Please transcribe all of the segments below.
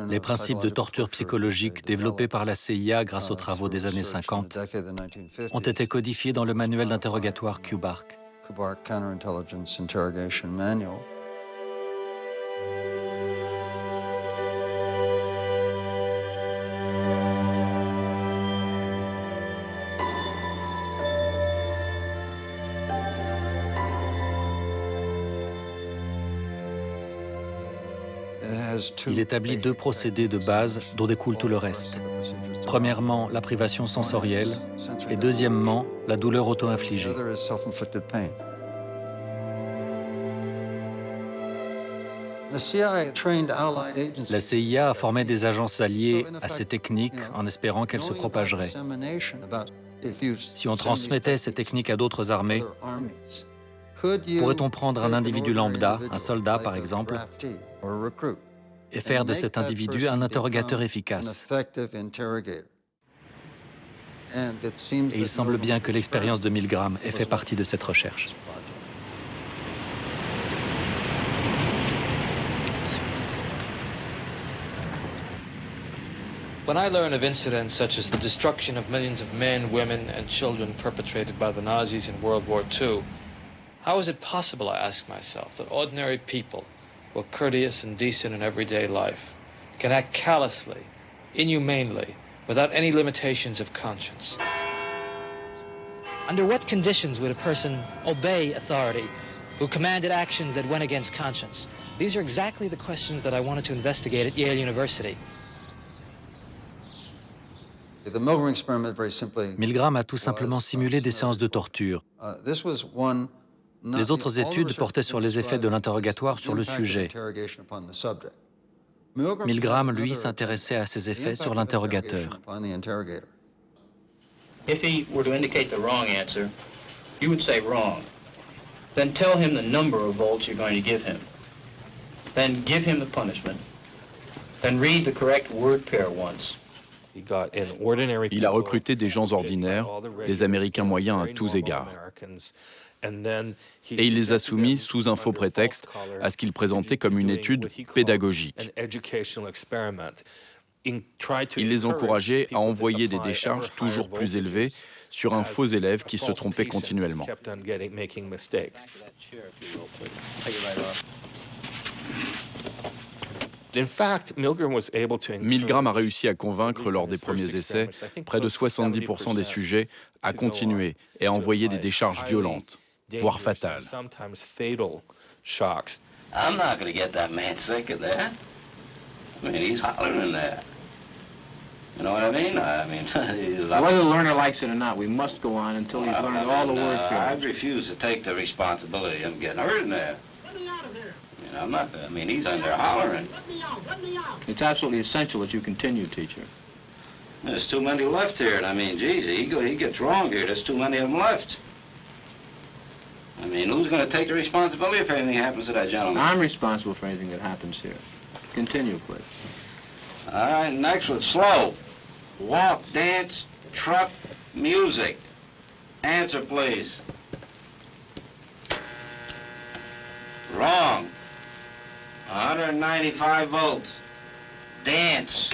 Les principes de torture psychologique développés par la CIA grâce aux travaux des années 50 ont été codifiés dans le manuel d'interrogatoire QBARC. Il établit deux procédés de base dont découle tout le reste. Premièrement, la privation sensorielle et deuxièmement, la douleur auto-infligée. La CIA a formé des agents alliés à ces techniques en espérant qu'elles se propageraient. Si on transmettait ces techniques à d'autres armées, pourrait-on prendre un individu lambda, un soldat par exemple, et faire de cet individu un interrogateur efficace? Et il semble bien que l'expérience de Milgram ait fait partie de cette recherche. When I learn of incidents such as the destruction of millions of men, women, and children perpetrated by the Nazis in World War II, how is it possible, I ask myself, that ordinary people, who are courteous and decent in everyday life, can act callously, inhumanely, without any limitations of conscience? Under what conditions would a person obey authority who commanded actions that went against conscience? These are exactly the questions that I wanted to investigate at Yale University. Milgram a tout simplement simulé des séances de torture. Les autres études portaient sur les effets de l'interrogatoire sur le sujet. Milgram, lui, s'intéressait à ses effets sur l'interrogateur. If he were to indicate the wrong answer, you would say wrong. Then tell him the number of volts you're going to give him. Then give him the punishment. Then read the correct word pair once. Il a recruté des gens ordinaires, des Américains moyens à tous égards. Et il les a soumis, sous un faux prétexte, à ce qu'il présentait comme une étude pédagogique. Il les encourageait à envoyer des décharges toujours plus élevées sur un faux élève qui se trompait continuellement. Milgram a réussi à convaincre lors des premiers essais près de 70% des sujets à continuer et à envoyer des décharges violentes, voire fatales. I'm not going to get that man sick of that. I mean, he's hollering in there. You know what I mean? Whether the learner likes it or not, we must go on until he's learned all the word I pairs. refuse to take the responsibility of him getting hurt in there. You know, I'm not, I mean, he's in there hollering. It's absolutely essential that you continue, teacher. There's too many left here, and I mean, geez, he gets wrong here. There's too many of them left. I mean, who's going to take the responsibility if anything happens to that gentleman? I'm responsible for anything that happens here. Continue, please. All right, next one, slow. Walk, dance, truck, music. Answer, please. Wrong. 195 volts. Dance.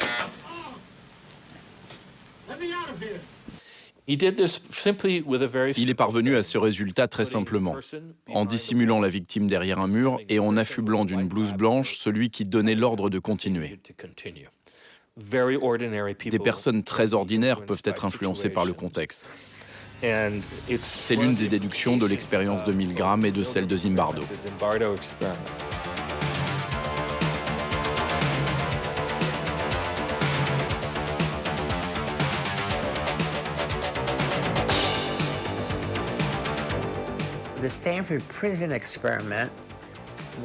Let me out of here. Il est parvenu à ce résultat très simplement, en dissimulant la victime derrière un mur et en affublant d'une blouse blanche celui qui donnait l'ordre de continuer. Des personnes très ordinaires peuvent être influencées par le contexte. C'est l'une des déductions de l'expérience de Milgram et de celle de Zimbardo.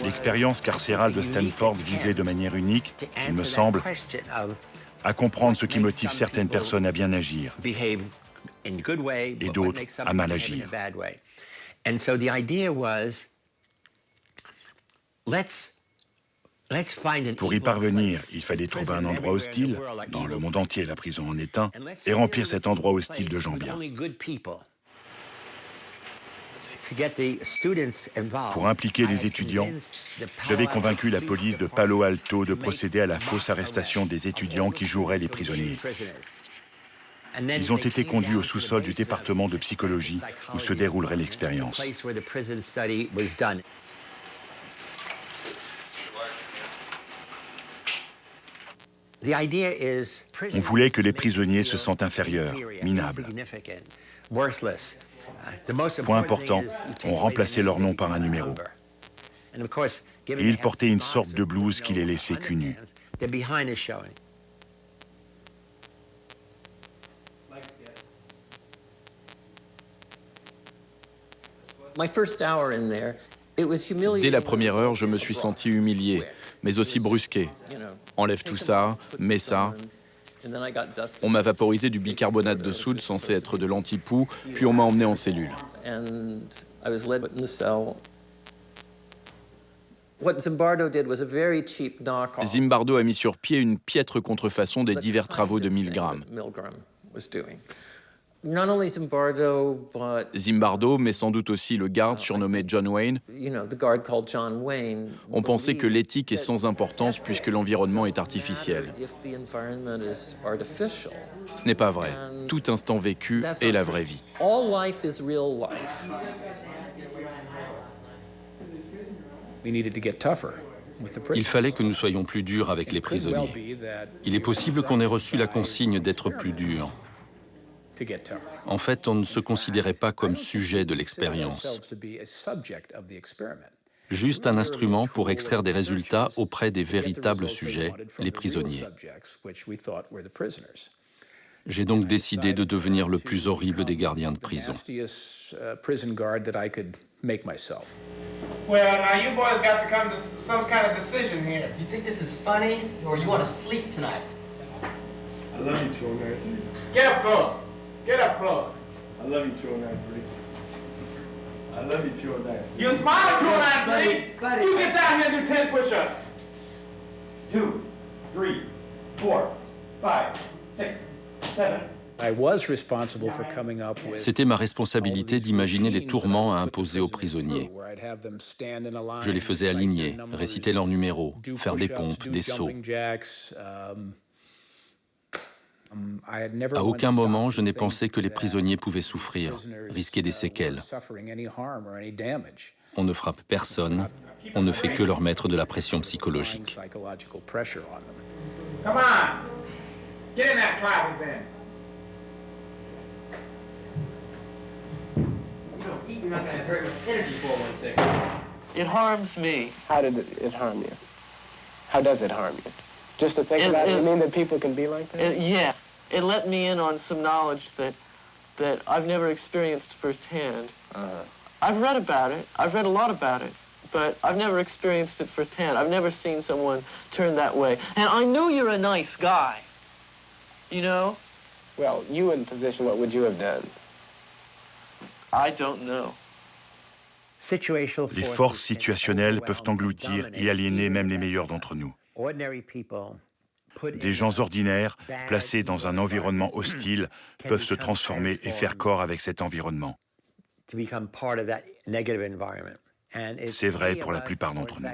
L'expérience carcérale de Stanford visait de manière unique, il me semble, à comprendre ce qui motive certaines personnes à bien agir et d'autres à mal agir. Pour y parvenir, il fallait trouver un endroit hostile, dans le monde entier la prison en est un, et remplir cet endroit hostile de gens bien. Pour impliquer les étudiants, j'avais convaincu la police de Palo Alto de procéder à la fausse arrestation des étudiants qui joueraient les prisonniers. Ils ont été conduits au sous-sol du département de psychologie où se déroulerait l'expérience. On voulait que les prisonniers se sentent inférieurs, minables. Point important, on remplaçait leur nom par un numéro. Et ils portaient une sorte de blouse qui les laissait cul nus. Dès la première heure, je me suis senti humilié, mais aussi brusqué. Enlève tout ça, mets ça. On m'a vaporisé du bicarbonate de soude censé être de l'antipoux, puis on m'a emmené en cellule. Zimbardo a mis sur pied une piètre contrefaçon des divers travaux de Milgram. Zimbardo, mais sans doute aussi le garde surnommé John Wayne, ont pensé que l'éthique est sans importance puisque l'environnement est artificiel. Ce n'est pas vrai. Tout instant vécu est la vraie vie. Il fallait que nous soyons plus durs avec les prisonniers. Il est possible qu'on ait reçu la consigne d'être plus dur. En fait, on ne se considérait pas comme sujet de l'expérience. Juste un instrument pour extraire des résultats auprès des véritables sujets, les prisonniers. J'ai donc décidé de devenir le plus horrible des gardiens de prison. Well, now you boys got to come to some kind of decision here. You think this is funny, or you want to sleep tonight? I love you, 209. Get up close. Get up close. I love you, 209. I love you, 209. You smile, 209. You get down here and do 10 push-ups. 2, 3, 4, 5, 6, 7. C'était ma responsabilité d'imaginer les tourments à imposer aux prisonniers. Je les faisais aligner, réciter leurs numéros, faire des pompes, des sauts. À aucun moment, je n'ai pensé que les prisonniers pouvaient souffrir, risquer des séquelles. On ne frappe personne, on ne fait que leur mettre de la pression psychologique. Come on. Get in that closet then. You're not going to have very much energy for 1 It harms me. How did it harm you? How does it harm you? Just to think about it, you mean that people can be like that? Yeah. It let me in on some knowledge that I've never experienced firsthand. I've read about it. I've read a lot about it. But I've never experienced it firsthand. I've never seen someone turn that way. And I know you're a nice guy. You know? Well, you in position, what would you have done? I don't know. Les forces situationnelles peuvent engloutir et aliéner même les meilleurs d'entre nous. Des gens ordinaires, placés dans un environnement hostile, peuvent se transformer et faire corps avec cet environnement. C'est vrai pour la plupart d'entre nous.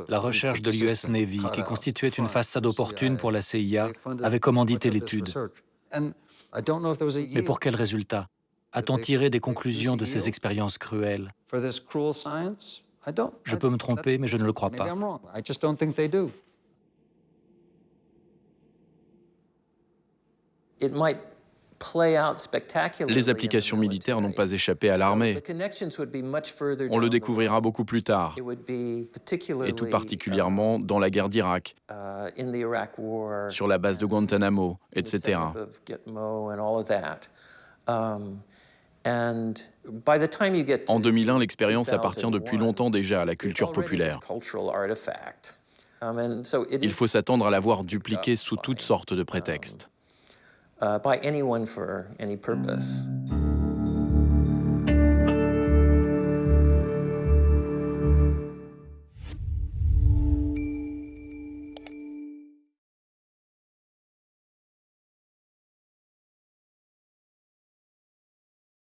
La recherche de l'US Navy, qui constituait une façade opportune pour la CIA, avait commandité l'étude. Mais pour quel résultat? A-t-on tiré des conclusions de ces expériences cruelles? Je peux me tromper, mais je ne le crois pas. Les applications militaires n'ont pas échappé à l'armée. On le découvrira beaucoup plus tard, et tout particulièrement dans la guerre d'Irak, sur la base de Guantanamo, etc. En 2001, l'expérience appartient depuis longtemps déjà à la culture populaire. Il faut s'attendre à la voir dupliquée sous toutes sortes de prétextes. By anyone for any purpose.